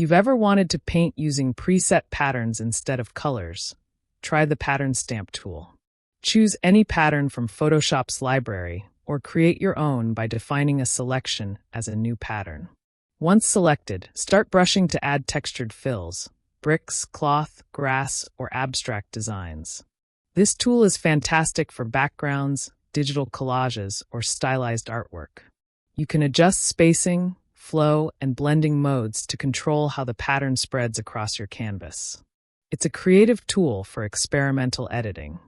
you've ever wanted to paint using preset patterns instead of colors, try the Pattern Stamp tool. Choose any pattern from Photoshop's library or create your own by defining a selection as a new pattern. Once selected, start brushing to add textured fills, bricks, cloth, grass, or abstract designs. This tool is fantastic for backgrounds, digital collages, or stylized artwork. You can adjust spacing, flow, and blending modes to control how the pattern spreads across your canvas. It's a creative tool for experimental editing.